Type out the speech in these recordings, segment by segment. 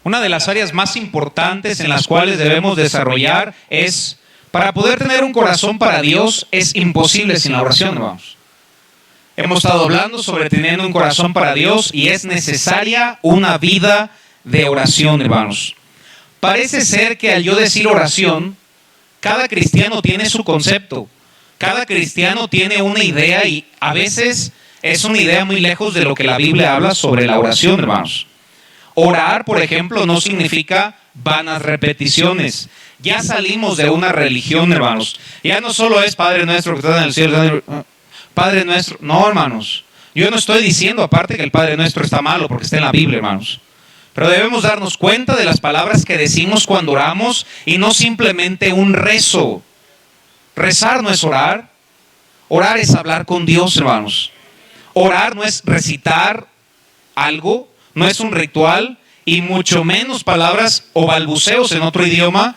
Una de las áreas más importantes en las cuales debemos desarrollar es, para poder tener un corazón para Dios, es imposible sin la oración, hermanos. Hemos estado hablando sobre teniendo un corazón para Dios y es necesaria una vida de oración, hermanos. Parece ser que al yo decir oración, cada cristiano tiene su concepto. Cada cristiano tiene una idea y a veces es una idea muy lejos de lo que la Biblia habla sobre la oración, hermanos. Orar, por ejemplo, no significa vanas repeticiones. Ya salimos de una religión, hermanos. Ya no solo es Padre nuestro que está en el cielo, Padre nuestro. No, hermanos. Yo no estoy diciendo aparte que el Padre nuestro está malo porque está en la Biblia, hermanos. Pero debemos darnos cuenta de las palabras que decimos cuando oramos y no simplemente un rezo. Rezar no es orar. Orar es hablar con Dios, hermanos. Orar no es recitar algo, no es un ritual y mucho menos palabras o balbuceos en otro idioma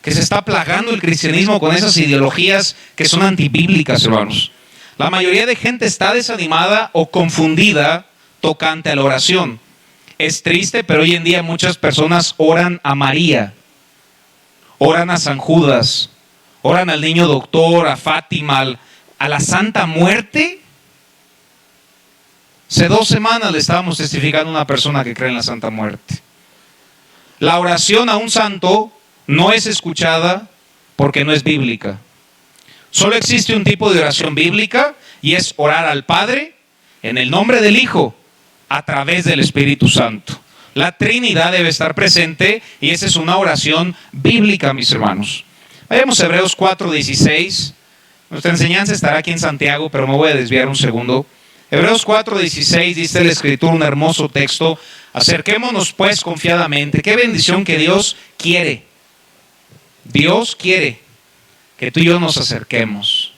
que se está plagando el cristianismo con esas ideologías que son antibíblicas, hermanos. La mayoría de gente está desanimada o confundida tocante a la oración. Es triste, pero hoy en día muchas personas oran a María, oran a San Judas, oran al niño doctor, a Fátima, a la Santa Muerte. Hace 2 semanas le estábamos testificando a una persona que cree en la Santa Muerte. La oración a un santo no es escuchada porque no es bíblica. Solo existe un tipo de oración bíblica y es orar al Padre en el nombre del Hijo a través del Espíritu Santo. La Trinidad debe estar presente y esa es una oración bíblica, mis hermanos. Vayamos a Hebreos 4:16. Nuestra enseñanza estará aquí en Santiago, pero me voy a desviar un segundo. Hebreos 4:16 dice la Escritura, un hermoso texto. Acerquémonos pues confiadamente. Qué bendición que Dios quiere. Dios quiere que tú y yo nos acerquemos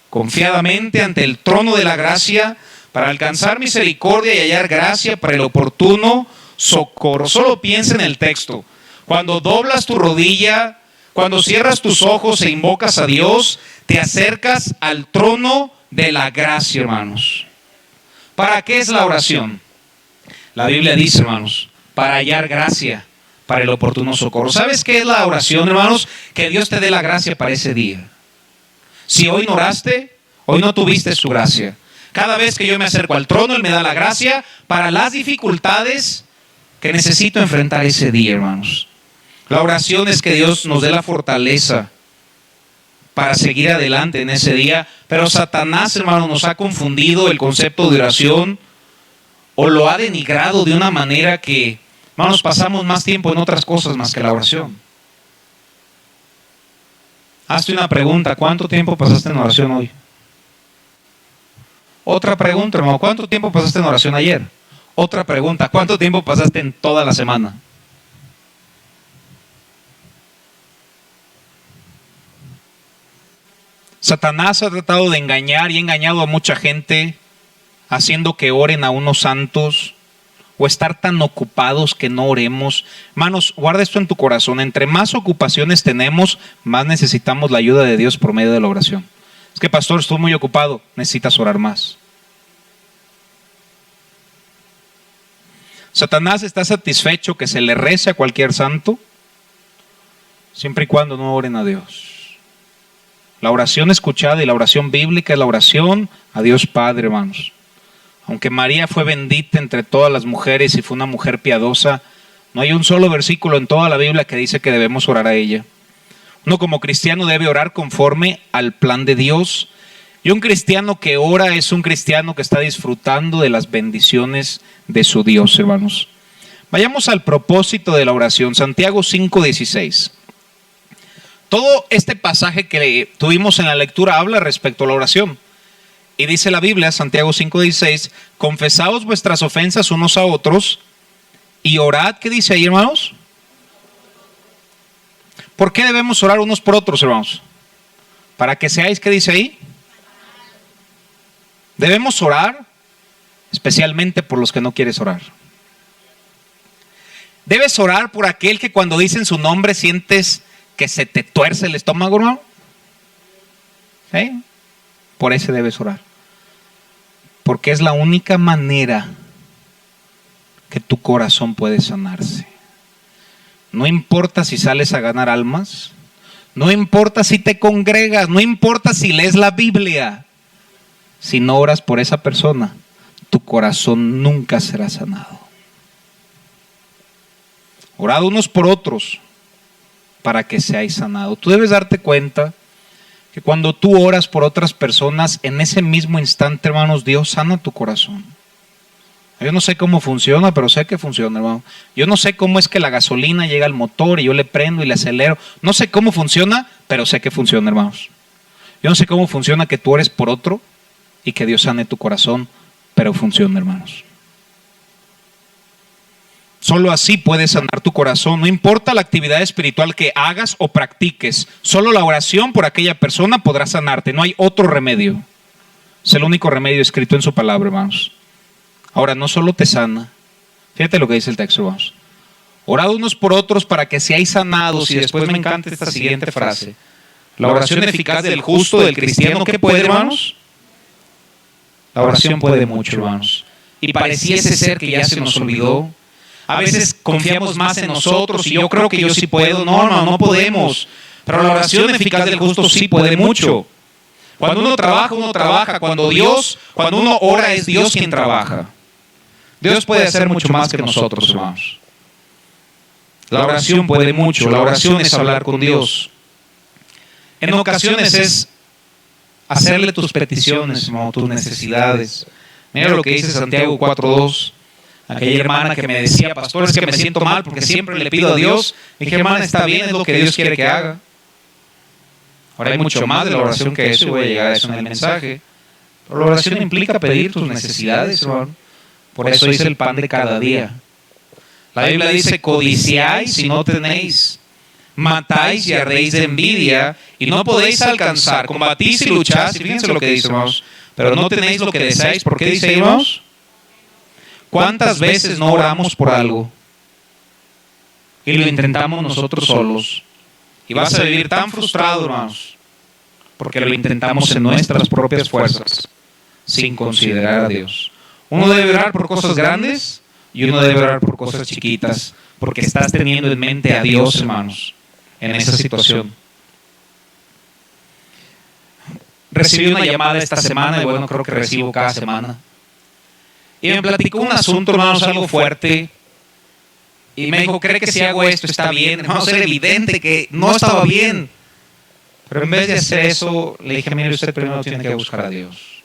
confiadamente ante el trono de la gracia para alcanzar misericordia y hallar gracia para el oportuno socorro. Solo piensa en el texto. Cuando doblas tu rodilla, cuando cierras tus ojos e invocas a Dios, te acercas al trono de la gracia, hermanos. ¿Para qué es la oración? La Biblia dice, hermanos, para hallar gracia para el oportuno socorro. ¿Sabes qué es la oración, hermanos? Que Dios te dé la gracia para ese día. Si hoy no oraste, hoy no tuviste su gracia. Cada vez que yo me acerco al trono, Él me da la gracia para las dificultades que necesito enfrentar ese día, hermanos. La oración es que Dios nos dé la fortaleza para seguir adelante en ese día. Pero Satanás, hermanos, nos ha confundido el concepto de oración o lo ha denigrado de una manera que, hermanos, pasamos más tiempo en otras cosas más que la oración. Hazte una pregunta, ¿cuánto tiempo pasaste en oración hoy? Otra pregunta, hermano, ¿cuánto tiempo pasaste en oración ayer? Otra pregunta, ¿cuánto tiempo pasaste en toda la semana? Satanás ha tratado de engañar y ha engañado a mucha gente haciendo que oren a unos santos o estar tan ocupados que no oremos. Hermanos, guarda esto en tu corazón. Entre más ocupaciones tenemos, más necesitamos la ayuda de Dios por medio de la oración. Es que, pastor, estoy muy ocupado. Necesitas orar más. Satanás está satisfecho que se le rece a cualquier santo, siempre y cuando no oren a Dios. La oración escuchada y la oración bíblica es la oración a Dios Padre, hermanos. Aunque María fue bendita entre todas las mujeres y fue una mujer piadosa, no hay un solo versículo en toda la Biblia que dice que debemos orar a ella. Uno como cristiano debe orar conforme al plan de Dios. Y un cristiano que ora es un cristiano que está disfrutando de las bendiciones de su Dios, hermanos. Vayamos al propósito de la oración. Santiago 5:16. Todo este pasaje que tuvimos en la lectura habla respecto a la oración. Y dice la Biblia, Santiago 5:16, confesaos vuestras ofensas unos a otros y orad. ¿Qué dice ahí, hermanos? ¿Por qué debemos orar unos por otros, hermanos? Para que seáis, ¿qué dice ahí? Debemos orar especialmente por los que no quieres orar. Debes orar por aquel que cuando dicen su nombre sientes que se te tuerce el estómago, hermano. ¿Sí? Por ese debes orar. Porque es la única manera que tu corazón puede sanarse. No importa si sales a ganar almas, no importa si te congregas, no importa si lees la Biblia. Si no oras por esa persona, tu corazón nunca será sanado. Orad unos por otros para que seáis sanados. Tú debes darte cuenta que cuando tú oras por otras personas, en ese mismo instante, hermanos, Dios sana tu corazón. Yo no sé cómo funciona, pero sé que funciona, hermano. Yo no sé cómo es que la gasolina llega al motor y yo le prendo y le acelero. No sé cómo funciona, pero sé que funciona, hermanos. Yo no sé cómo funciona que tú ores por otro y que Dios sane tu corazón, pero funciona, hermanos. Solo así puedes sanar tu corazón. No importa la actividad espiritual que hagas o practiques. Solo la oración por aquella persona podrá sanarte. No hay otro remedio. Es el único remedio escrito en su palabra, hermanos. Ahora, no solo te sana. Fíjate lo que dice el texto, hermanos. Orad unos por otros para que seáis sanados. Y después me encanta esta siguiente frase. La oración eficaz del justo, del cristiano, ¿qué puede, hermanos? La oración puede mucho, hermanos. Y pareciese ser que ya se nos olvidó. A veces confiamos más en nosotros y yo creo que yo sí puedo. No, hermano, no podemos. Pero la oración eficaz del justo sí puede mucho. Cuando uno trabaja. Cuando uno ora, es Dios quien trabaja. Dios puede hacer mucho más que nosotros, hermanos. La oración puede mucho. La oración es hablar con Dios. En ocasiones es hacerle tus peticiones, hermano, tus necesidades. Mira lo que dice Santiago 4:2. Aquella hermana que me decía, pastor, es que me siento mal porque siempre le pido a Dios. Y dije, hermana, está bien, es lo que Dios quiere que haga. Ahora hay mucho más de la oración que eso, y voy a llegar a eso en el mensaje. Pero la oración implica pedir tus necesidades, hermano. Por eso dice el pan de cada día. La Biblia dice, codiciáis y no tenéis. Matáis y ardéis de envidia y no podéis alcanzar. Combatís y lucháis, y fíjense lo que dice, hermanos. Pero no tenéis lo que deseáis. ¿Por qué dice, hermanos? ¿Cuántas veces no oramos por algo y lo intentamos nosotros solos? Y vas a vivir tan frustrado, hermanos, porque lo intentamos en nuestras propias fuerzas, sin considerar a Dios. Uno debe orar por cosas grandes y uno debe orar por cosas chiquitas, porque estás teniendo en mente a Dios, hermanos, en esa situación. Recibí una llamada esta semana, y bueno, creo que recibo cada semana. Y me platicó un asunto, hermanos, algo fuerte. Y me dijo, ¿cree que si hago esto está bien? Hermanos, era evidente que no estaba bien. Pero en vez de hacer eso, le dije, mire, usted primero tiene que buscar a Dios.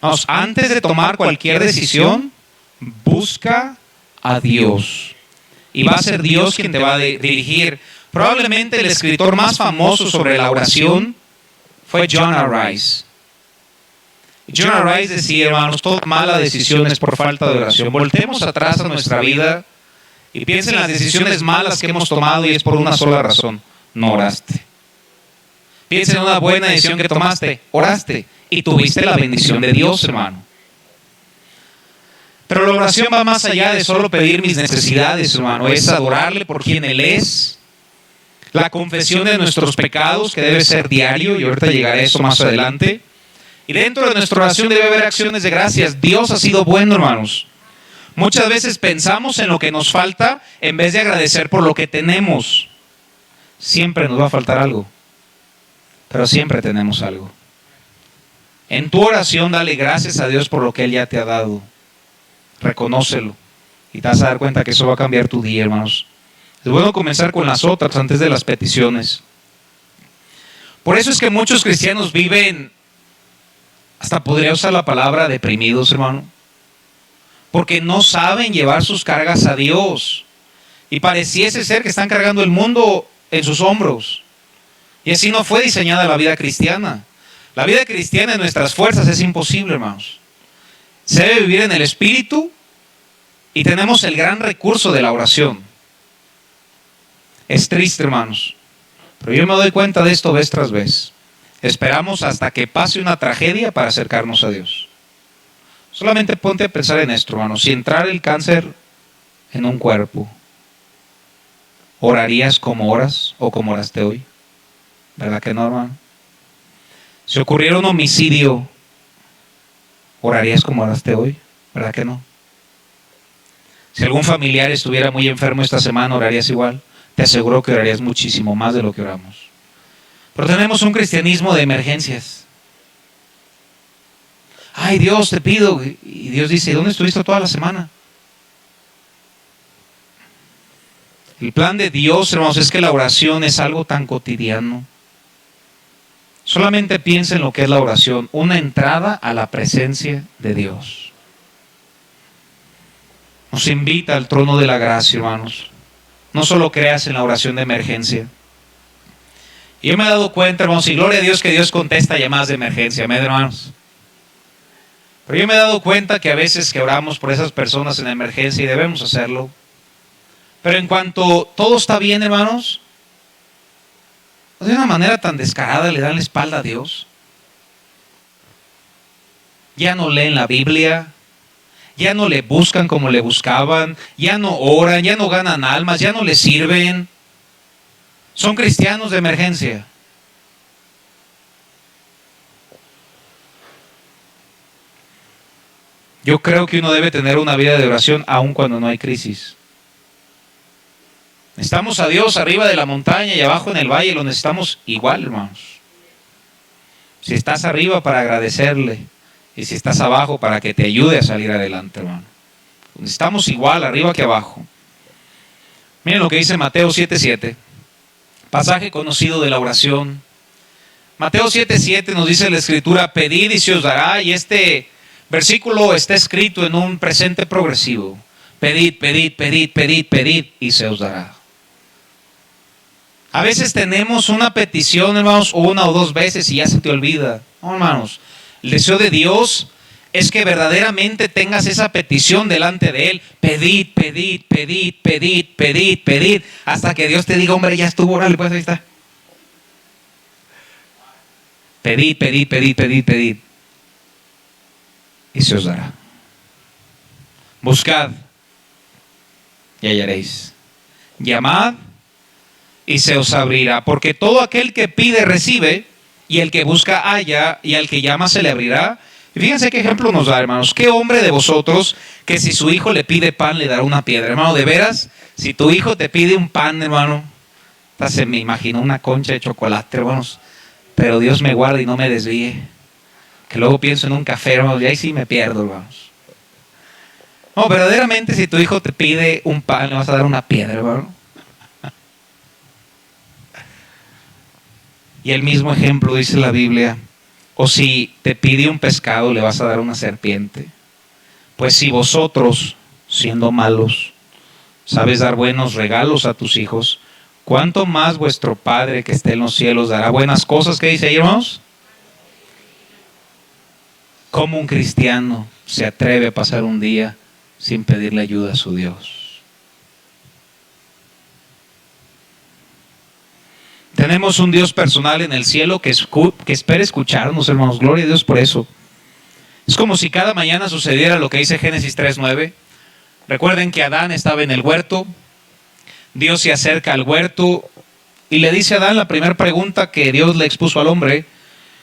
Vamos, antes de tomar cualquier decisión, busca a Dios. Y va a ser Dios quien te va a dirigir. Probablemente el escritor más famoso sobre la oración fue John R. Rice. John R. Rice decía, hermanos, toda mala decisión es por falta de oración. Voltemos atrás a nuestra vida y piensen en las decisiones malas que hemos tomado y es por una sola razón: no oraste. Piensen en una buena decisión que tomaste, oraste y tuviste la bendición de Dios, hermano. Pero la oración va más allá de solo pedir mis necesidades, hermano. Es adorarle por quien Él es. La confesión de nuestros pecados, que debe ser diario, y ahorita llegaré a eso más adelante. Y dentro de nuestra oración debe haber acciones de gracias. Dios ha sido bueno, hermanos. Muchas veces pensamos en lo que nos falta en vez de agradecer por lo que tenemos. Siempre nos va a faltar algo, pero siempre tenemos algo. En tu oración dale gracias a Dios por lo que Él ya te ha dado. Reconócelo y te vas a dar cuenta que eso va a cambiar tu día, hermanos. Es bueno comenzar con las otras antes de las peticiones. Por eso es que muchos cristianos viven, hasta podría usar la palabra, deprimidos, hermano. Porque no saben llevar sus cargas a Dios. Y pareciese ser que están cargando el mundo en sus hombros. Y así no fue diseñada la vida cristiana. La vida cristiana en nuestras fuerzas es imposible, hermanos. Se debe vivir en el Espíritu y tenemos el gran recurso de la oración. Es triste, hermanos, pero yo me doy cuenta de esto vez tras vez. Esperamos hasta que pase una tragedia para acercarnos a Dios. Solamente ponte a pensar en esto, hermanos. Si entrara el cáncer en un cuerpo, ¿orarías como oras o como oraste hoy? ¿Verdad que no, hermano? Si ocurriera un homicidio, ¿orarías como oraste hoy? ¿Verdad que no? Si algún familiar estuviera muy enfermo esta semana, ¿orarías igual? Te aseguro que orarías muchísimo más de lo que oramos. Pero tenemos un cristianismo de emergencias. Ay, Dios, te pido. Y Dios dice, ¿dónde estuviste toda la semana? El plan de Dios, hermanos, es que la oración es algo tan cotidiano. Solamente piensa en lo que es la oración, una entrada a la presencia de Dios. Nos invita al trono de la gracia, hermanos. No solo creas en la oración de emergencia. Y yo me he dado cuenta, hermanos, y gloria a Dios que Dios contesta llamadas de emergencia, amén, hermanos. Pero yo me he dado cuenta que a veces que oramos por esas personas en emergencia y debemos hacerlo. Pero en cuanto todo está bien, hermanos, de una manera tan descarada le dan la espalda a Dios. Ya no leen la Biblia, ya no le buscan como le buscaban, ya no oran, ya no ganan almas, ya no le sirven. Son cristianos de emergencia. Yo creo que uno debe tener una vida de oración aun cuando no hay crisis. Necesitamos a Dios arriba de la montaña y abajo en el valle, lo necesitamos igual, hermanos. Si estás arriba, para agradecerle, y si estás abajo, para que te ayude a salir adelante, hermano. Necesitamos igual arriba que abajo. Miren lo que dice Mateo 7:7, pasaje conocido de la oración. Mateo 7:7 nos dice la Escritura, pedid y se os dará, y este versículo está escrito en un presente progresivo. Pedid, pedid, pedid, pedid, pedid, y se os dará. A veces tenemos una petición, hermanos, una o dos veces y ya se te olvida. No, hermanos, el deseo de Dios es que verdaderamente tengas esa petición delante de Él. Pedid, pedid, pedid, pedid, pedid, pedid, hasta que Dios te diga, hombre, ya estuvo, órale, pues ahí está. Pedid, pedid, pedid, pedid, pedid, y se os dará. Buscad y hallaréis. Llamad y se os abrirá, porque todo aquel que pide recibe, y el que busca halla, y al que llama se le abrirá. Y fíjense qué ejemplo nos da, hermanos. ¿Qué hombre de vosotros que si su hijo le pide pan le dará una piedra? Hermano, de veras, si tu hijo te pide un pan, hermano, se me imaginó una concha de chocolate, hermanos, pero Dios me guarde y no me desvíe, que luego pienso en un café, hermanos, y ahí sí me pierdo, hermanos. No, verdaderamente, si tu hijo te pide un pan, le vas a dar una piedra, hermano. Y el mismo ejemplo dice la Biblia, o si te pide un pescado, le vas a dar una serpiente. Pues si vosotros, siendo malos, sabes dar buenos regalos a tus hijos, ¿cuánto más vuestro Padre que esté en los cielos dará buenas cosas? ¿Qué dice ahí, hermanos? ¿Cómo un cristiano se atreve a pasar un día sin pedirle ayuda a su Dios? Tenemos un Dios personal en el cielo que espera escucharnos, hermanos. Gloria a Dios por eso. Es como si cada mañana sucediera lo que dice Génesis 3:9. Recuerden que Adán estaba en el huerto. Dios se acerca al huerto y le dice a Adán la primera pregunta que Dios le expuso al hombre.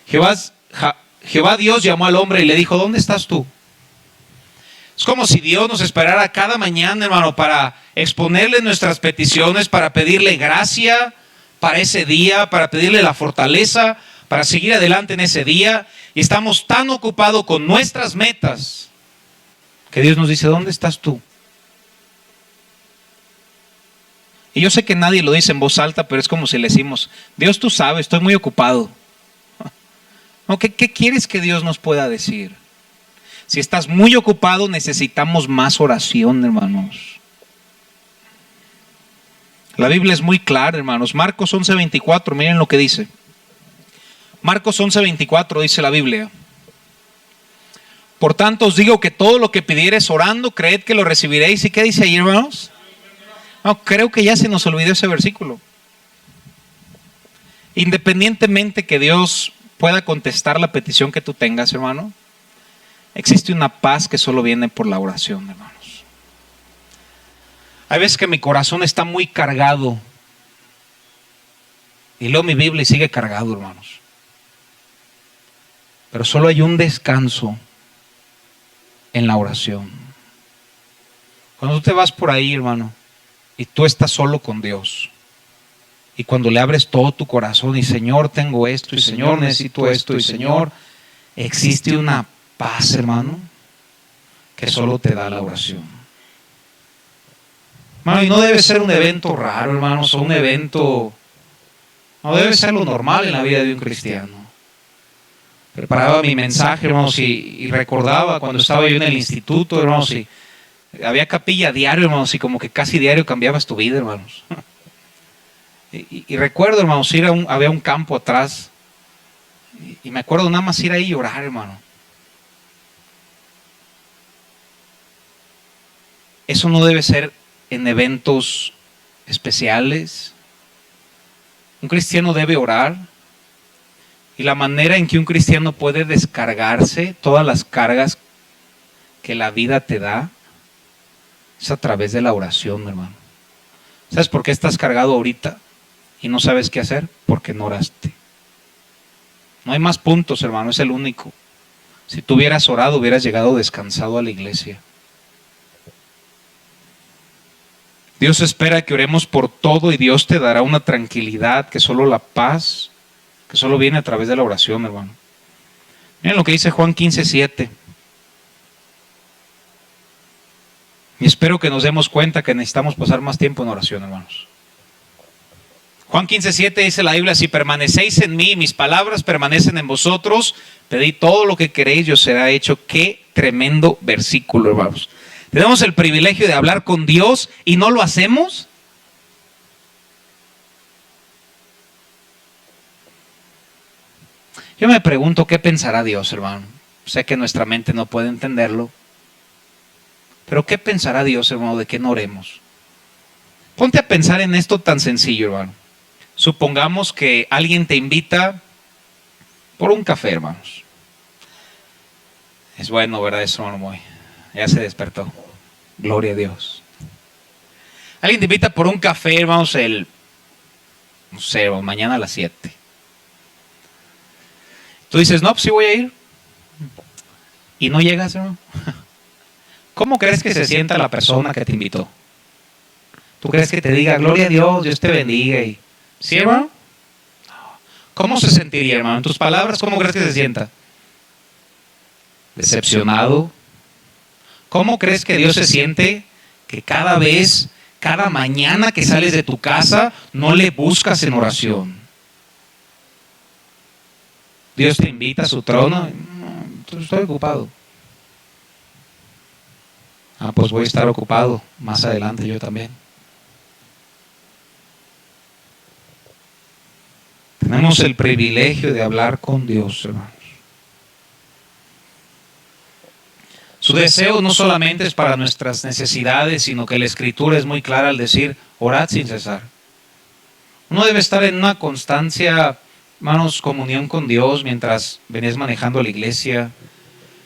Jehová Dios llamó al hombre y le dijo, ¿dónde estás tú? Es como si Dios nos esperara cada mañana, hermano, para exponerle nuestras peticiones, para pedirle gracia para ese día, para pedirle la fortaleza, para seguir adelante en ese día. Y estamos tan ocupados con nuestras metas que Dios nos dice, ¿dónde estás tú? Y yo sé que nadie lo dice en voz alta, pero es como si le decimos, Dios, tú sabes, estoy muy ocupado. ¿No? ¿Qué quieres que Dios nos pueda decir? Si estás muy ocupado, necesitamos más oración, hermanos. La Biblia es muy clara, hermanos. Marcos 11:24, miren lo que dice. Marcos 11:24 dice la Biblia. Por tanto os digo que todo lo que pidiereis orando, creed que lo recibiréis. ¿Y qué dice ahí, hermanos? No, creo que ya se nos olvidó ese versículo. Independientemente que Dios pueda contestar la petición que tú tengas, hermano, existe una paz que solo viene por la oración, hermanos. Hay veces que mi corazón está muy cargado y leo mi Biblia y sigue cargado, hermanos. Pero solo hay un descanso en la oración. Cuando tú te vas por ahí, hermano, y tú estás solo con Dios, y cuando le abres todo tu corazón y Señor, tengo esto, y Señor, necesito esto, y Señor, existe una paz, hermano, que solo te da la oración. Hermano, y no debe ser un evento raro, hermanos, o un evento, no debe ser lo normal en la vida de un cristiano. Preparaba mi mensaje, hermanos, y recordaba cuando estaba yo en el instituto, hermanos, y había capilla diario, hermanos, y como que casi diario cambiabas tu vida, hermanos. Y recuerdo, hermanos, había un campo atrás, y me acuerdo nada más ir ahí y llorar, hermano. Eso no debe ser en eventos especiales. Un cristiano debe orar. Y la manera en que un cristiano puede descargarse todas las cargas que la vida te da es a través de la oración, hermano. ¿Sabes por qué estás cargado ahorita y no sabes qué hacer? Porque no oraste. No hay más puntos, hermano, es el único. Si tú hubieras orado, hubieras llegado descansado a la iglesia. Dios espera que oremos por todo y Dios te dará una tranquilidad que solo la paz, que solo viene a través de la oración, hermano. Miren lo que dice Juan 15:7. Y espero que nos demos cuenta que necesitamos pasar más tiempo en oración, hermanos. Juan 15:7 dice la Biblia: si permanecéis en mí y mis palabras permanecen en vosotros, pedid todo lo que queréis y os será hecho. Qué tremendo versículo, hermanos. Tenemos el privilegio de hablar con Dios y no lo hacemos. Yo me pregunto qué pensará Dios, hermano. Sé que nuestra mente no puede entenderlo. Pero ¿qué pensará Dios, hermano, de que no oremos? Ponte a pensar en esto tan sencillo, hermano. Supongamos que alguien te invita por un café, hermanos. Es bueno, ¿verdad? Eso, hermano, muy. Ya se despertó. Gloria a Dios. Alguien te invita por un café, hermanos, no sé, mañana a las 7. Tú dices, no, pues sí voy a ir. Y no llegas, hermano. ¿Cómo crees que se sienta la persona que te invitó? ¿Tú crees que te diga, gloria a Dios, Dios te bendiga? ¿Sí, hermano? ¿Cómo se sentiría, hermano? En tus palabras, ¿cómo crees que se sienta? Decepcionado. ¿Cómo crees que Dios se siente que cada vez, cada mañana que sales de tu casa, no le buscas en oración? Dios te invita a su trono. No, estoy ocupado. Pues voy a estar ocupado más adelante yo también. Tenemos el privilegio de hablar con Dios, hermanos. Su deseo no solamente es para nuestras necesidades, sino que la Escritura es muy clara al decir, orad sin cesar. Uno debe estar en una constancia, hermanos, comunión con Dios mientras venís manejando a la iglesia,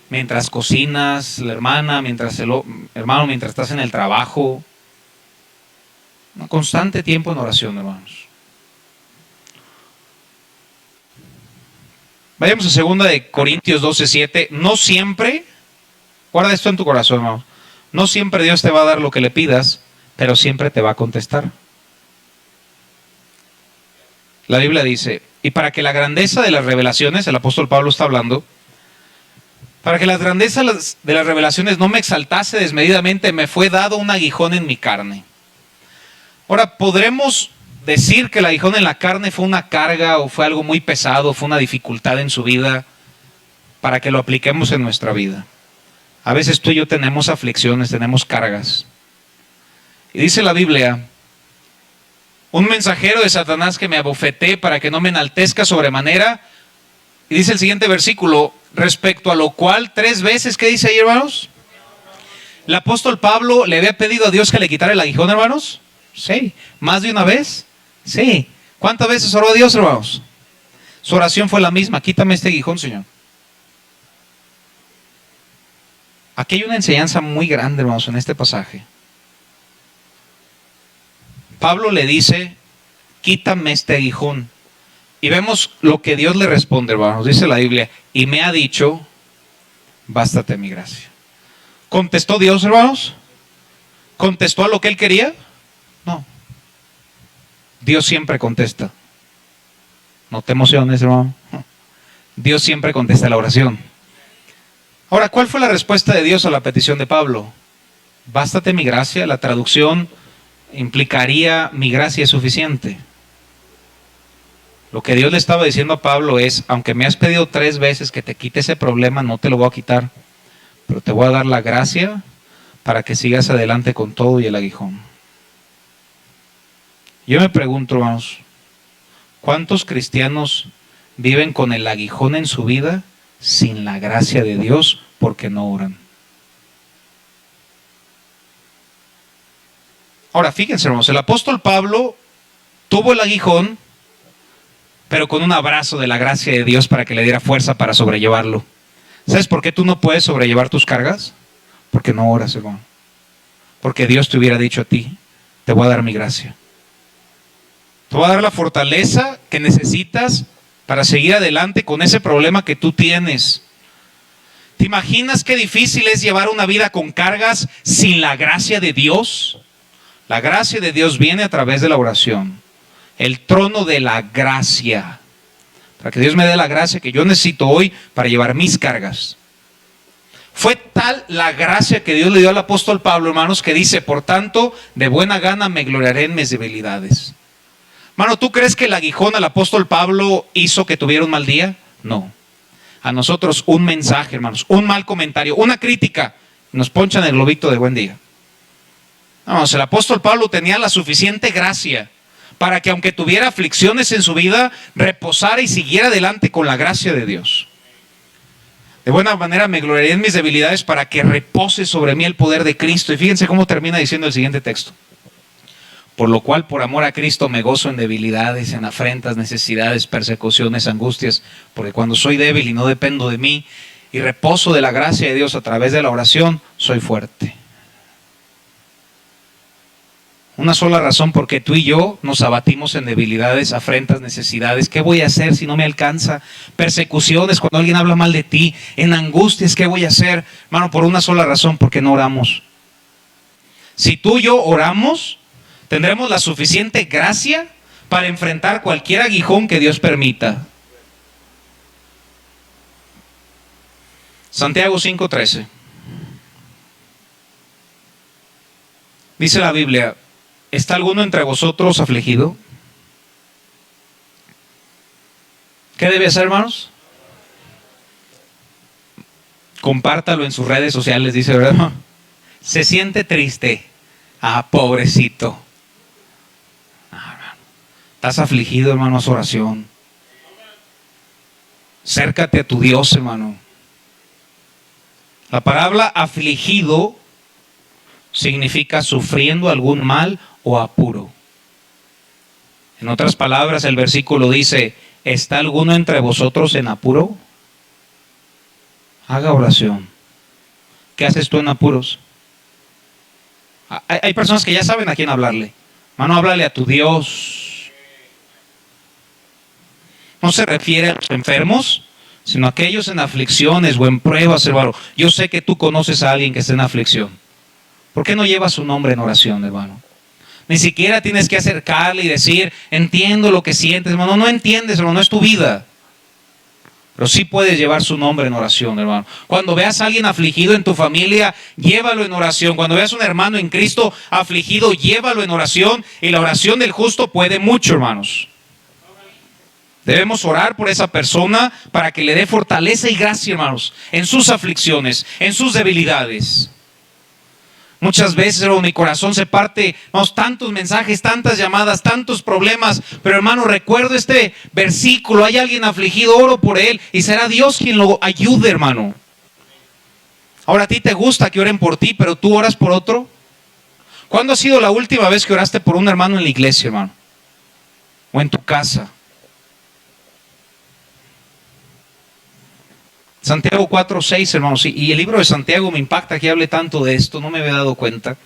mientras cocinas, la hermana, hermano, mientras estás en el trabajo. Un constante tiempo en oración, hermanos. Vayamos a 2 Corintios 12:7. No siempre, guarda esto en tu corazón, hermano. No siempre Dios te va a dar lo que le pidas, pero siempre te va a contestar. La Biblia dice, y para que la grandeza de las revelaciones, el apóstol Pablo está hablando, para que la grandeza de las revelaciones no me exaltase desmedidamente, me fue dado un aguijón en mi carne. Ahora, ¿podremos decir que el aguijón en la carne fue una carga o fue algo muy pesado, fue una dificultad en su vida, para que lo apliquemos en nuestra vida? A veces tú y yo tenemos aflicciones, tenemos cargas. Y dice la Biblia, un mensajero de Satanás que me abofeté para que no me enaltezca sobremanera. Y dice el siguiente versículo, respecto a lo cual 3 veces, ¿qué dice ahí, hermanos? ¿El apóstol Pablo le había pedido a Dios que le quitara el aguijón, hermanos? Sí. ¿Más de una vez? Sí. ¿Cuántas veces oró a Dios, hermanos? Su oración fue la misma, quítame este aguijón, Señor. Aquí hay una enseñanza muy grande, hermanos, en este pasaje. Pablo le dice, quítame este aguijón. Y vemos lo que Dios le responde, hermanos. Dice la Biblia, y me ha dicho, bástate mi gracia. ¿Contestó Dios, hermanos? ¿Contestó a lo que él quería? No. Dios siempre contesta. No te emociones, hermano. Dios siempre contesta la oración. Ahora, ¿cuál fue la respuesta de Dios a la petición de Pablo? Bástate mi gracia. La traducción implicaría mi gracia es suficiente. Lo que Dios le estaba diciendo a Pablo es, aunque me has pedido 3 veces que te quite ese problema, no te lo voy a quitar, pero te voy a dar la gracia para que sigas adelante con todo y el aguijón. Yo me pregunto, hermanos, ¿cuántos cristianos viven con el aguijón en su vida sin la gracia de Dios porque no oran? Ahora, fíjense, hermanos, el apóstol Pablo tuvo el aguijón, pero con un abrazo de la gracia de Dios para que le diera fuerza para sobrellevarlo. ¿Sabes por qué tú no puedes sobrellevar tus cargas? Porque no oras, hermano. Porque Dios te hubiera dicho a ti, te voy a dar mi gracia. Te voy a dar la fortaleza que necesitas para seguir adelante con ese problema que tú tienes. ¿Te imaginas qué difícil es llevar una vida con cargas sin la gracia de Dios? La gracia de Dios viene a través de la oración. El trono de la gracia. Para que Dios me dé la gracia que yo necesito hoy para llevar mis cargas. Fue tal la gracia que Dios le dio al apóstol Pablo, hermanos, que dice, por tanto, de buena gana me gloriaré en mis debilidades. Hermano, ¿tú crees que el aguijón al apóstol Pablo hizo que tuviera un mal día? No. A nosotros un mensaje, hermanos, un mal comentario, una crítica, nos ponchan el globito de buen día. Vamos, el apóstol Pablo tenía la suficiente gracia para que aunque tuviera aflicciones en su vida, reposara y siguiera adelante con la gracia de Dios. De buena manera me gloriaré en mis debilidades para que repose sobre mí el poder de Cristo. Y fíjense cómo termina diciendo el siguiente texto. Por lo cual, por amor a Cristo, me gozo en debilidades, en afrentas, necesidades, persecuciones, angustias, porque cuando soy débil y no dependo de mí, y reposo de la gracia de Dios a través de la oración, soy fuerte. Una sola razón por qué tú y yo nos abatimos en debilidades, afrentas, necesidades. ¿Qué voy a hacer si no me alcanza? Persecuciones, cuando alguien habla mal de ti. En angustias, ¿qué voy a hacer? Hermano, por una sola razón, porque no oramos. Si tú y yo oramos, tendremos la suficiente gracia para enfrentar cualquier aguijón que Dios permita. Santiago 5:13. Dice la Biblia, ¿está alguno entre vosotros afligido? ¿Qué debe hacer, hermanos? Compártalo en sus redes sociales, dice, ¿verdad? Se siente triste. Ah, pobrecito. Ah, hermano. Estás afligido, hermano, haz oración. Acércate a tu Dios, hermano. La palabra afligido significa sufriendo algún mal o apuro. En otras palabras, el versículo dice, ¿está alguno entre vosotros en apuro? Haga oración. ¿Qué haces tú en apuros? Hay personas que ya saben a quién hablarle. Hermano, háblale a tu Dios. No se refiere a los enfermos, sino a aquellos en aflicciones o en pruebas, hermano. Yo sé que tú conoces a alguien que está en aflicción. ¿Por qué no llevas su nombre en oración, hermano? Ni siquiera tienes que acercarle y decir, entiendo lo que sientes, hermano. No entiendes, hermano, no es tu vida. Pero sí puedes llevar su nombre en oración, hermano. Cuando veas a alguien afligido en tu familia, llévalo en oración. Cuando veas a un hermano en Cristo afligido, llévalo en oración. Y la oración del justo puede mucho, hermanos. Debemos orar por esa persona para que le dé fortaleza y gracia, hermanos, en sus aflicciones, en sus debilidades. Muchas veces, hermano, mi corazón se parte, vamos, tantos mensajes, tantas llamadas, tantos problemas, pero hermano, recuerdo este versículo, hay alguien afligido, oro por él, y será Dios quien lo ayude, hermano. Ahora, a ti te gusta que oren por ti, pero tú oras por otro. ¿Cuándo ha sido la última vez que oraste por un hermano en la iglesia, hermano? O en tu casa. Santiago 4:6, hermanos, y el libro de Santiago me impacta que hable tanto de esto, no me había dado cuenta.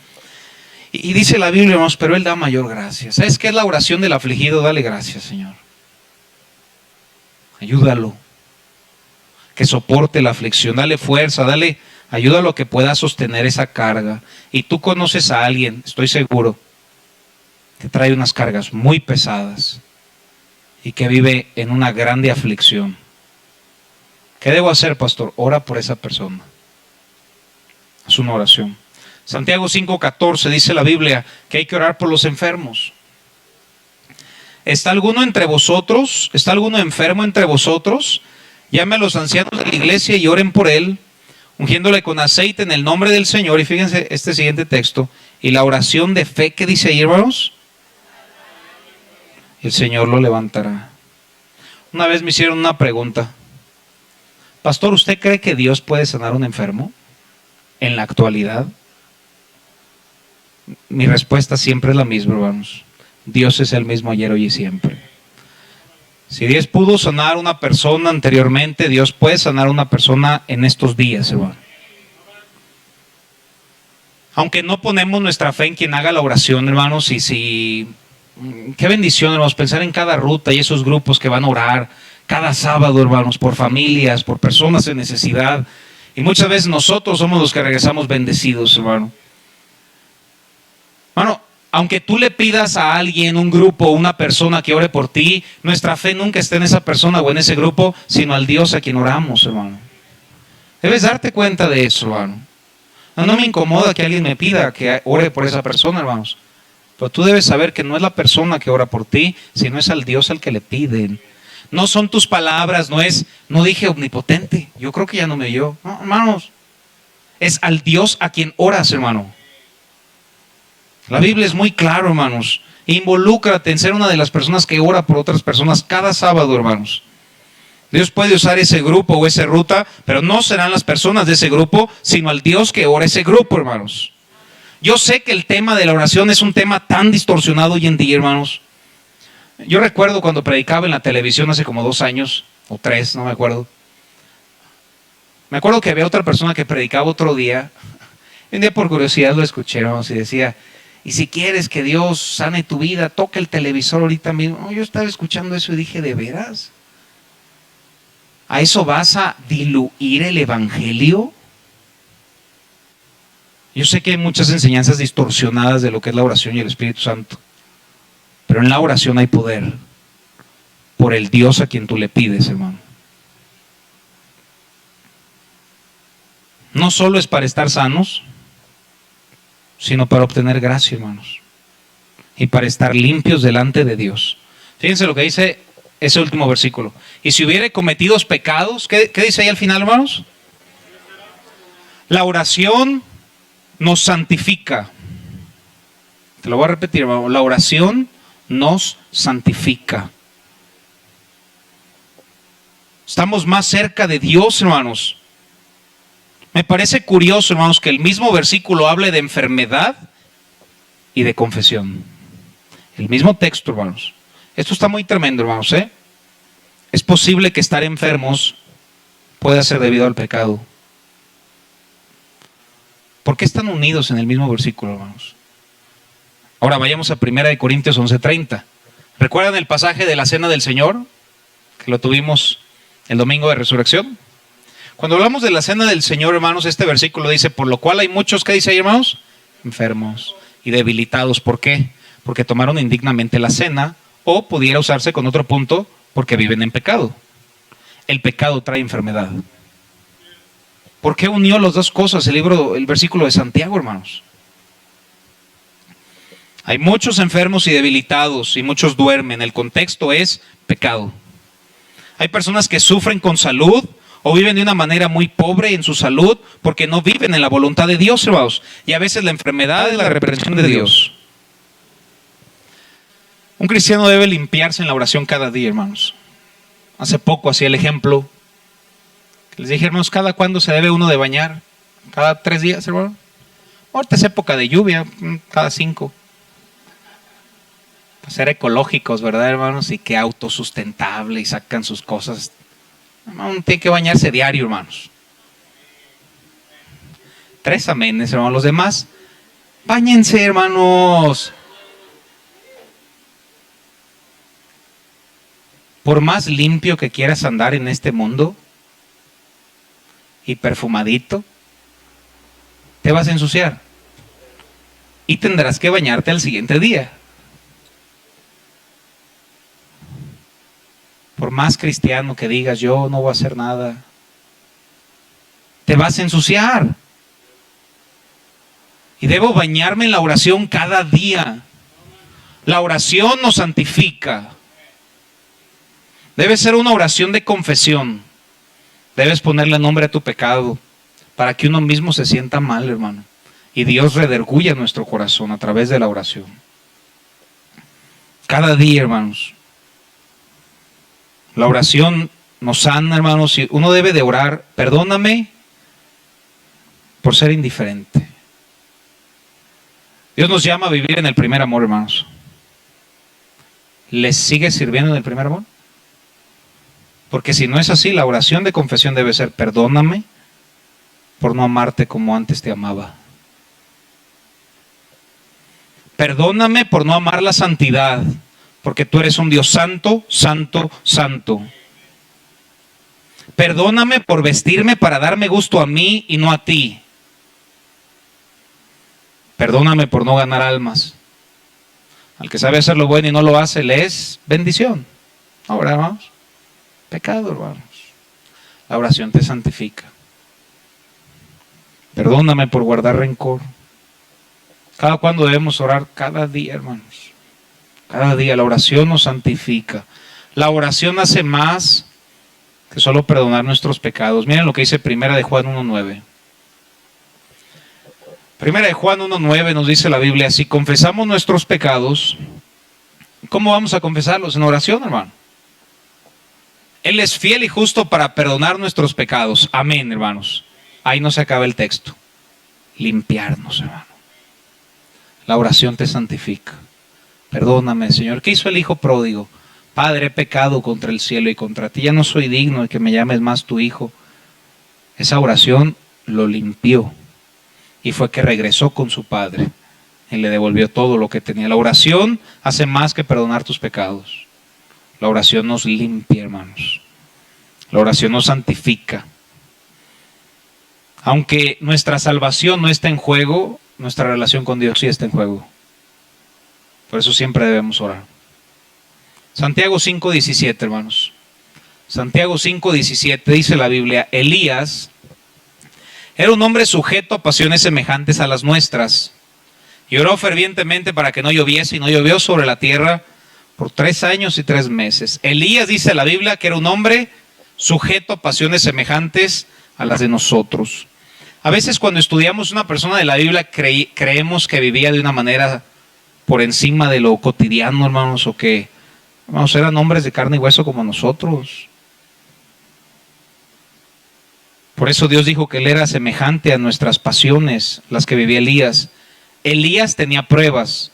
Y dice la Biblia, hermanos, pero Él da mayor gracia. ¿Sabes qué es la oración del afligido? Dale gracias, Señor. Ayúdalo. Que soporte la aflicción, dale fuerza, dale Ayúdalo a que pueda sostener esa carga. Y tú conoces a alguien, estoy seguro, que trae unas cargas muy pesadas y que vive en una grande aflicción. ¿Qué debo hacer, pastor? Ora por esa persona. Es una oración. Santiago 5:14 dice la Biblia que hay que orar por los enfermos. ¿Está alguno entre vosotros? ¿Está alguno enfermo entre vosotros? Llame a los ancianos de la iglesia y oren por él, ungiéndole con aceite en el nombre del Señor. Y fíjense este siguiente texto. Y la oración de fe, ¿qué dice ahí, hermanos? El Señor lo levantará. Una vez me hicieron una pregunta. Pastor, ¿usted cree que Dios puede sanar a un enfermo en la actualidad? Mi respuesta siempre es la misma, hermanos. Dios es el mismo ayer, hoy y siempre. Si Dios pudo sanar a una persona anteriormente, Dios puede sanar a una persona en estos días, hermano. Aunque no ponemos nuestra fe en quien haga la oración, hermanos, qué bendición, hermanos, pensar en cada ruta y esos grupos que van a orar cada sábado, hermanos, por familias, por personas en necesidad. Y muchas veces nosotros somos los que regresamos bendecidos, hermano. Hermano, aunque tú le pidas a alguien, un grupo, una persona que ore por ti, nuestra fe nunca está en esa persona o en ese grupo, sino al Dios a quien oramos, hermano. Debes darte cuenta de eso, hermano. No me incomoda que alguien me pida que ore por esa persona, hermanos. Pero tú debes saber que no es la persona que ora por ti, sino es al Dios al que le piden. No son tus palabras, no dije omnipotente. Yo creo que ya no me oyó. No, hermanos, es al Dios a quien oras, hermano. La Biblia es muy claro, hermanos. Involúcrate en ser una de las personas que ora por otras personas cada sábado, hermanos. Dios puede usar ese grupo o esa ruta, pero no serán las personas de ese grupo, sino al Dios que ora ese grupo, hermanos. Yo sé que el tema de la oración es un tema tan distorsionado hoy en día, hermanos. Yo recuerdo cuando predicaba en la televisión hace como 2 años, o 3, no me acuerdo. Me acuerdo que había otra persona que predicaba otro día. Un día por curiosidad lo escuché, hermanos, y decía, y si quieres que Dios sane tu vida, toca el televisor ahorita mismo. Yo estaba escuchando eso y dije, ¿de veras? ¿A eso vas a diluir el evangelio? Yo sé que hay muchas enseñanzas distorsionadas de lo que es la oración y el Espíritu Santo. Pero en la oración hay poder por el Dios a quien tú le pides, hermano. No solo es para estar sanos, sino para obtener gracia, hermanos. Y para estar limpios delante de Dios. Fíjense lo que dice ese último versículo. Y si hubiere cometido pecados, ¿qué dice ahí al final, hermanos? La oración nos santifica. Te lo voy a repetir, hermano. La oración nos santifica. Estamos más cerca de Dios, hermanos. Me parece curioso, hermanos, que el mismo versículo hable de enfermedad y de confesión. El mismo texto, hermanos. Esto está muy tremendo, hermanos, ¿eh? Es posible que estar enfermos pueda ser debido al pecado. ¿Por qué están unidos en el mismo versículo, hermanos? Ahora vayamos a 1 Corintios 11:30. ¿Recuerdan el pasaje de la Cena del Señor? Que lo tuvimos el domingo de resurrección. Cuando hablamos de la Cena del Señor, hermanos, este versículo dice, por lo cual hay muchos, ¿qué dice ahí, hermanos? Enfermos y debilitados. ¿Por qué? Porque tomaron indignamente la cena, o pudiera usarse con otro punto, porque viven en pecado. El pecado trae enfermedad. ¿Por qué unió las dos cosas el versículo de Santiago, hermanos? Hay muchos enfermos y debilitados y muchos duermen. El contexto es pecado. Hay personas que sufren con salud o viven de una manera muy pobre en su salud porque no viven en la voluntad de Dios, hermanos. Y a veces la enfermedad es la reprensión de Dios. Un cristiano debe limpiarse en la oración cada día, hermanos. Hace poco hacía el ejemplo. Les dije, hermanos, ¿cada cuándo se debe uno de bañar? ¿Cada 3 días, hermano? Ahorita es época de lluvia, cada 5. Para ser ecológicos, ¿verdad, hermanos? Y que autosustentable y sacan sus cosas. Uno tiene que bañarse diario, hermanos. 3 amenes, hermanos. Los demás, báñense, hermanos. Por más limpio que quieras andar en este mundo y perfumadito, te vas a ensuciar. Y tendrás que bañarte al siguiente día. Por más cristiano que digas, yo no voy a hacer nada, te vas a ensuciar. Y debo bañarme en la oración cada día. La oración nos santifica. Debe ser una oración de confesión. Debes ponerle nombre a tu pecado para que uno mismo se sienta mal, hermano. Y Dios redarguya nuestro corazón a través de la oración. Cada día, hermanos. La oración nos sana, hermanos. Y uno debe de orar, perdóname por ser indiferente. Dios nos llama a vivir en el primer amor, hermanos. ¿Les sigue sirviendo en el primer amor? Porque si no es así, la oración de confesión debe ser, perdóname por no amarte como antes te amaba. Perdóname por no amar la santidad, porque tú eres un Dios santo, santo, santo. Perdóname por vestirme para darme gusto a mí y no a ti. Perdóname por no ganar almas. Al que sabe hacer lo bueno y no lo hace, le es bendición. Ahora, hermanos, pecado, hermanos. La oración te santifica. Perdóname por guardar rencor. ¿Cada cuándo debemos orar? Cada día, hermanos. Cada día la oración nos santifica. La oración hace más que solo perdonar nuestros pecados. Miren lo que dice Primera de Juan 1:9. Primera de Juan 1:9 nos dice la Biblia, si confesamos nuestros pecados, ¿cómo vamos a confesarlos? En oración, hermano. Él es fiel y justo para perdonar nuestros pecados. Amén, hermanos. Ahí no se acaba el texto. Limpiarnos, hermano. La oración te santifica. Perdóname, Señor. ¿Qué hizo el hijo pródigo? Padre, he pecado contra el cielo y contra ti. Ya no soy digno de que me llames más tu hijo. Esa oración lo limpió. Y fue que regresó con su padre. Y le devolvió todo lo que tenía. La oración hace más que perdonar tus pecados. La oración nos limpia, hermanos. La oración nos santifica. Aunque nuestra salvación no está en juego, nuestra relación con Dios sí está en juego. Por eso siempre debemos orar. Santiago 5:17, hermanos. Santiago 5:17 dice la Biblia, Elías era un hombre sujeto a pasiones semejantes a las nuestras. Y oró fervientemente para que no lloviese, y no llovió sobre la tierra por 3 años y 3 meses. Elías, dice la Biblia, que era un hombre sujeto a pasiones semejantes a las de nosotros. A veces cuando estudiamos una persona de la Biblia creemos que vivía de una manera por encima de lo cotidiano, hermanos, o que, hermanos, eran hombres de carne y hueso como nosotros. Por eso Dios dijo que él era semejante a nuestras pasiones, las que vivía Elías. Elías tenía pruebas.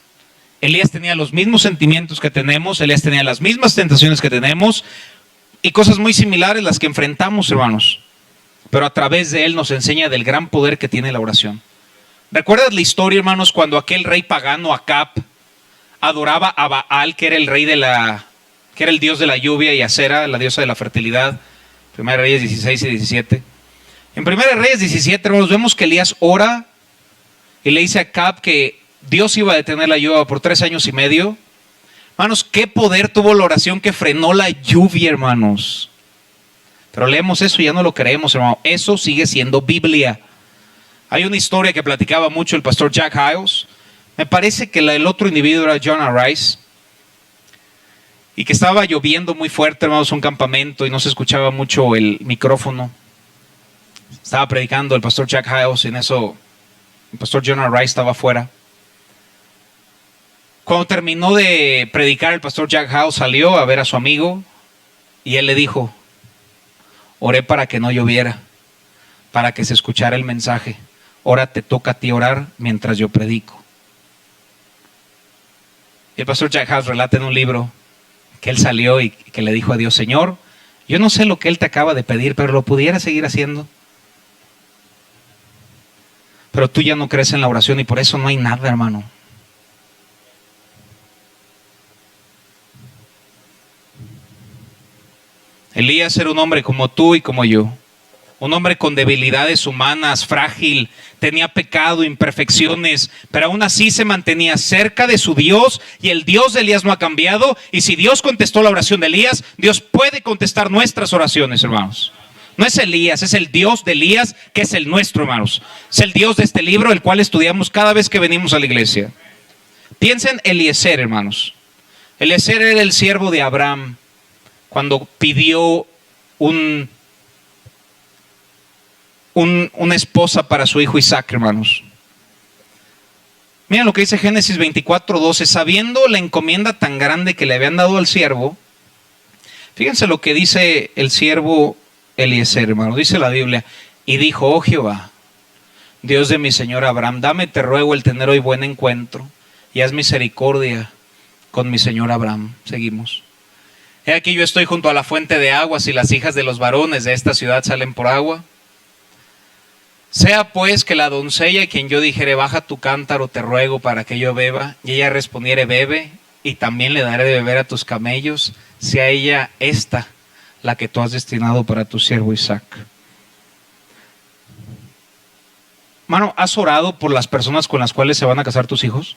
Elías tenía los mismos sentimientos que tenemos. Elías tenía las mismas tentaciones que tenemos. Y cosas muy similares las que enfrentamos, hermanos. Pero a través de él nos enseña del gran poder que tiene la oración. ¿Recuerdas la historia, hermanos, cuando aquel rey pagano, Acab, adoraba a Baal, que era el rey que era el dios de la lluvia, y Acera, la diosa de la fertilidad? Primera Reyes 16 y 17. En Primera Reyes 17, hermanos, vemos que Elías ora y le dice a Acab que Dios iba a detener la lluvia por 3 años y medio. Hermanos, qué poder tuvo la oración que frenó la lluvia, hermanos. Pero leemos eso y ya no lo creemos, hermano. Eso sigue siendo Biblia. Hay una historia que platicaba mucho el pastor Jack Hyles. Me parece que el otro individuo era Jonah Rice. Y que estaba lloviendo muy fuerte, hermanos, un campamento, y no se escuchaba mucho el micrófono. Estaba predicando el pastor Jack Hyles, y en eso el pastor Jonah Rice estaba afuera. Cuando terminó de predicar, el pastor Jack Hyles salió a ver a su amigo, y él le dijo, oré para que no lloviera, para que se escuchara el mensaje. Ahora te toca a ti orar mientras yo predico. Y el pastor Jack Hyles relata en un libro que él salió y que le dijo a Dios, Señor, yo no sé lo que él te acaba de pedir, pero lo pudiera seguir haciendo. Pero tú ya no crees en la oración y por eso no hay nada, hermano. Elías era un hombre como tú y como yo. un hombre con debilidades humanas, frágil, tenía pecado, imperfecciones, pero aún así se mantenía cerca de su Dios, y el Dios de Elías no ha cambiado. Y si Dios contestó la oración de Elías, Dios puede contestar nuestras oraciones, hermanos. No es Elías, es el Dios de Elías, que es el nuestro, hermanos. Es el Dios de este libro, el cual estudiamos cada vez que venimos a la iglesia. Piensen en Eliezer, hermanos. Eliezer era el siervo de Abraham cuando pidió una esposa para su hijo Isaac, hermanos. Miren lo que dice Génesis 24:12. Sabiendo la encomienda tan grande que le habían dado al siervo, fíjense lo que dice el siervo Eliezer, hermano. Dice la Biblia: y dijo: oh Jehová, Dios de mi señor Abraham, dame, te ruego, el tener hoy buen encuentro, y haz misericordia con mi señor Abraham. Seguimos. He aquí, yo estoy junto a la fuente de aguas, y las hijas de los varones de esta ciudad salen por agua. Sea pues que la doncella, quien yo dijere: baja tu cántaro, te ruego, para que yo beba, y ella respondiere: bebe, y también le daré de beber a tus camellos, sea ella esta la que tú has destinado para tu siervo Isaac. Mano, ¿has orado por las personas con las cuales se van a casar tus hijos?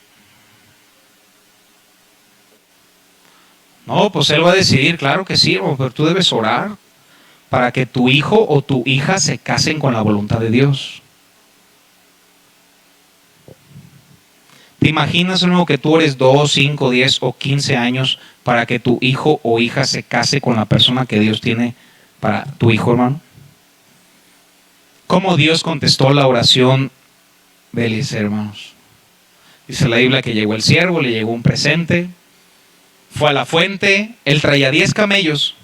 No, pues él va a decidir, claro que sí, pero tú debes orar para que tu hijo o tu hija se casen con la voluntad de Dios. ¿Te imaginas, hermano, que tú eres 2, 5, 10 o 15 años para que tu hijo o hija se case con la persona que Dios tiene para tu hijo, hermano? ¿Cómo Dios contestó la oración de Eliezer, hermanos? Dice la Biblia que llegó el siervo, le llegó un presente, fue a la fuente, él traía 10 camellos.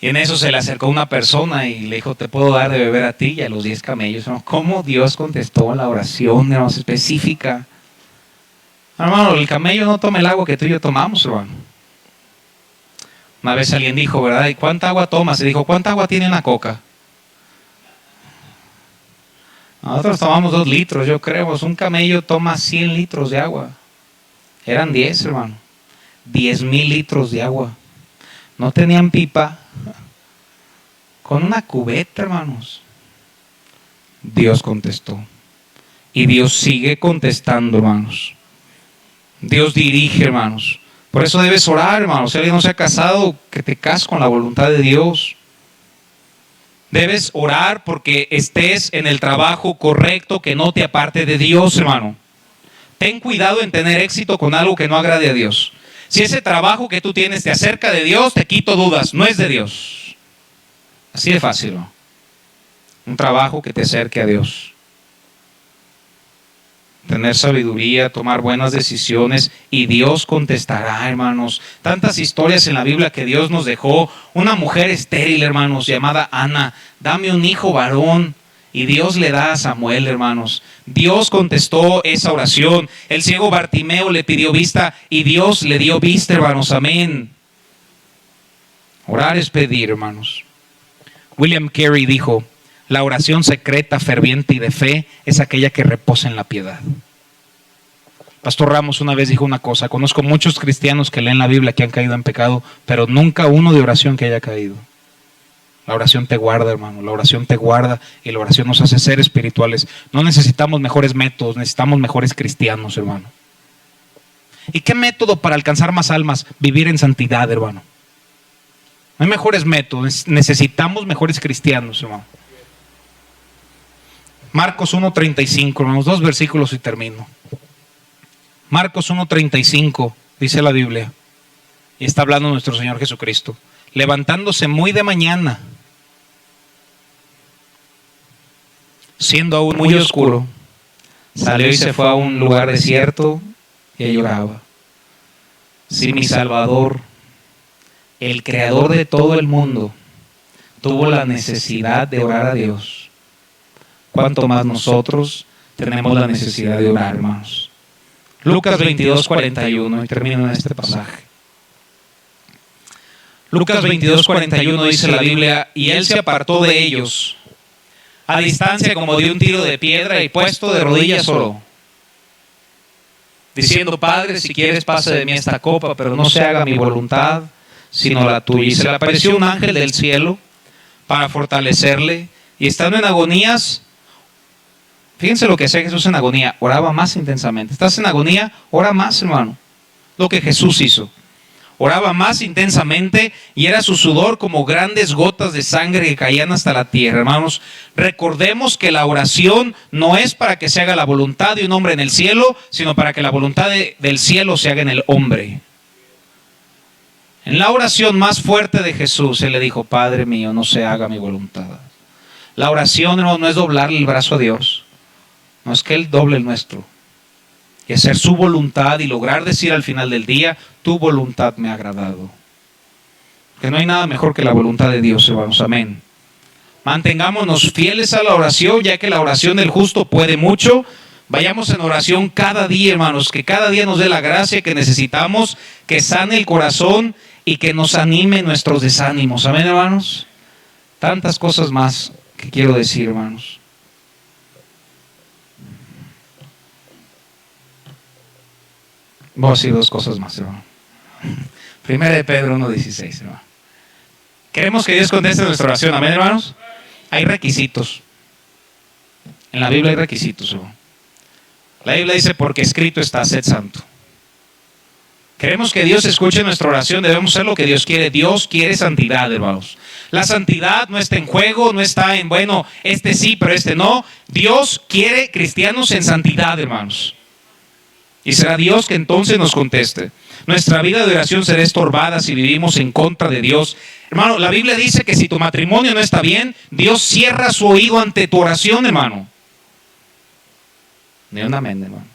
Y en eso se le acercó una persona y le dijo: te puedo dar de beber a ti y a los 10 camellos. ¿Cómo Dios contestó la oración, hermanos, específica? Hermano, el camello no toma el agua que tú y yo tomamos, hermano. Una vez alguien dijo, ¿verdad? ¿Y cuánta agua tomas? Y dijo: ¿cuánta agua tiene una coca? Nosotros tomamos 2 litros, yo creo. Un camello toma 100 litros de agua. Eran 10, hermano. 10,000 litros de agua. No tenían pipa. Con una cubeta, hermanos. Dios contestó. Y Dios sigue contestando, hermanos. Dios dirige, hermanos. Por eso debes orar, hermanos. Si alguien no se ha casado, que te cases con la voluntad de Dios. Debes orar porque estés en el trabajo correcto, que no te aparte de Dios, hermano. Ten cuidado en tener éxito con algo que no agrade a Dios. Si ese trabajo que tú tienes te acerca de Dios, te quito dudas, no es de Dios. Así de fácil, ¿no? Un trabajo que te acerque a Dios. Tener sabiduría, tomar buenas decisiones, y Dios contestará, hermanos. Tantas historias en la Biblia que Dios nos dejó. Una mujer estéril, hermanos, llamada Ana: dame un hijo varón. Y Dios le da a Samuel, hermanos. Dios contestó esa oración. El ciego Bartimeo le pidió vista y Dios le dio vista, hermanos. Amén. Orar es pedir, hermanos. William Carey dijo: la oración secreta, ferviente y de fe es aquella que reposa en la piedad. Pastor Ramos una vez dijo una cosa: conozco muchos cristianos que leen la Biblia que han caído en pecado, pero nunca uno de oración que haya caído. La oración te guarda, hermano. La oración te guarda, y la oración nos hace ser espirituales. No necesitamos mejores métodos, necesitamos mejores cristianos, hermano. ¿Y qué método para alcanzar más almas? Vivir en santidad, hermano. No hay mejores métodos, necesitamos mejores cristianos, hermano. Marcos 1:35, hermanos, 2 versículos y termino. Marcos 1:35, dice la Biblia, y está hablando nuestro Señor Jesucristo: levantándose muy de mañana, siendo aún muy oscuro, salió y se fue a un lugar desierto y ahí lloraba. Si mi Salvador, el Creador de todo el mundo, tuvo la necesidad de orar a Dios, ¿cuánto más nosotros tenemos la necesidad de orar, hermanos? Lucas 22:41, y termino en este pasaje. Lucas 22:41 dice la Biblia: y él se apartó de ellos a distancia como de un tiro de piedra, y puesto de rodillas oró, diciendo: Padre, si quieres pase de mí esta copa, pero no se haga mi voluntad sino la tuya. Y se le apareció un ángel del cielo, para fortalecerle. Y estando en agonías, fíjense lo que hacía Jesús en agonía, oraba más intensamente. Estás en agonía, ora más, hermano. Lo que Jesús hizo. Oraba más intensamente y era su sudor como grandes gotas de sangre que caían hasta la tierra. Hermanos, recordemos que la oración no es para que se haga la voluntad de un hombre en el cielo, sino para que la voluntad del cielo se haga en el hombre. En la oración más fuerte de Jesús, Él le dijo, Padre mío, no se haga mi voluntad. La oración, hermano, no es doblarle el brazo a Dios. No es que Él doble el nuestro. Y hacer su voluntad y lograr decir al final del día, tu voluntad me ha agradado. Que no hay nada mejor que la voluntad de Dios, hermanos. Amén. Mantengámonos fieles a la oración, ya que la oración del justo puede mucho. Vayamos en oración cada día, hermanos, que cada día nos dé la gracia que necesitamos, que sane el corazón y que nos anime nuestros desánimos. Amén, hermanos. Tantas cosas más que quiero decir, hermanos. Voy a decir dos cosas más, hermano. Primera de Pedro 1:16, hermano. Queremos que Dios conteste nuestra oración. Amén, hermanos. Hay requisitos. En la Biblia hay requisitos, hermano. La Biblia dice, porque escrito está, sed santo. Queremos que Dios escuche nuestra oración, debemos hacer lo que Dios quiere. Dios quiere santidad, hermanos. La santidad no está en juego, no está en, bueno, este sí, pero este no. Dios quiere cristianos en santidad, hermanos. Y será Dios que entonces nos conteste. Nuestra vida de oración será estorbada si vivimos en contra de Dios. Hermano, la Biblia dice que si tu matrimonio no está bien, Dios cierra su oído ante tu oración, hermano. Ni un amén, hermano.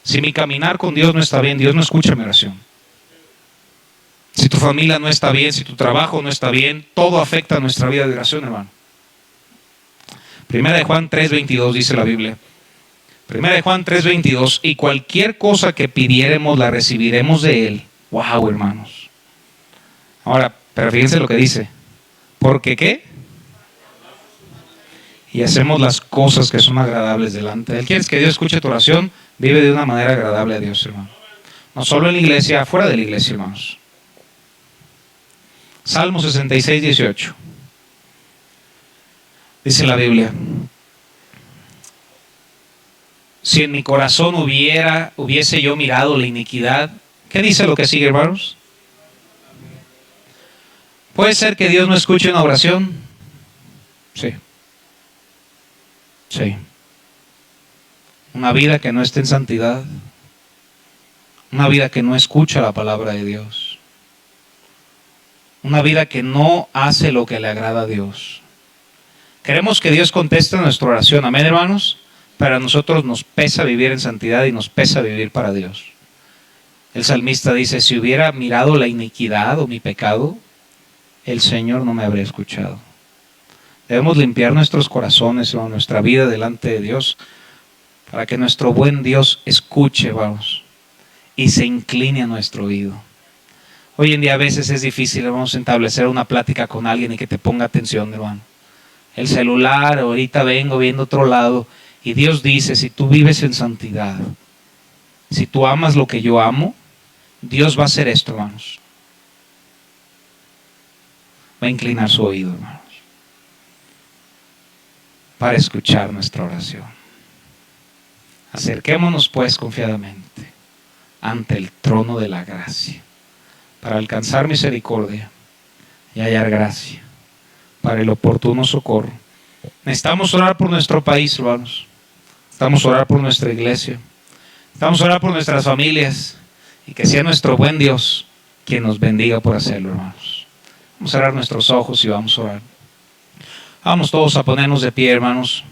Si mi caminar con Dios no está bien, Dios no escucha mi oración. Si tu familia no está bien, si tu trabajo no está bien, todo afecta a nuestra vida de oración, hermano. Primera de Juan 3:22 dice la Biblia. Primera de Juan 3:22, y cualquier cosa que pidiéremos la recibiremos de Él. Wow, hermanos. Ahora, pero fíjense lo que dice. ¿Porque qué? Y hacemos las cosas que son agradables delante de Él. ¿Quieres que Dios escuche tu oración? Vive de una manera agradable a Dios, hermano. No solo en la iglesia, fuera de la iglesia, hermanos. Salmo 66:18. Dice la Biblia. Si en mi corazón hubiese yo mirado la iniquidad, ¿qué dice lo que sigue, hermanos? ¿Puede ser que Dios no escuche una oración? Sí. Sí. Una vida que no esté en santidad. Una vida que no escucha la palabra de Dios. Una vida que no hace lo que le agrada a Dios. Queremos que Dios conteste nuestra oración. Amén, hermanos. Para nosotros nos pesa vivir en santidad y nos pesa vivir para Dios. El salmista dice, si hubiera mirado la iniquidad o mi pecado, el Señor no me habría escuchado. Debemos limpiar nuestros corazones o nuestra vida delante de Dios para que nuestro buen Dios escuche, vamos, y se incline a nuestro oído. Hoy en día a veces es difícil, vamos a establecer una plática con alguien y que te ponga atención, hermano. El celular, ahorita vengo viendo otro lado. Y Dios dice, si tú vives en santidad, si tú amas lo que yo amo, Dios va a hacer esto, hermanos. Va a inclinar su oído, hermanos, para escuchar nuestra oración. Acerquémonos pues confiadamente ante el trono de la gracia, para alcanzar misericordia y hallar gracia para el oportuno socorro. Necesitamos orar por nuestro país, hermanos. Necesitamos orar por nuestra iglesia. Necesitamos orar por nuestras familias. Y que sea nuestro buen Dios quien nos bendiga por hacerlo, hermanos. Vamos a cerrar nuestros ojos y vamos a orar. Vamos todos a ponernos de pie, hermanos.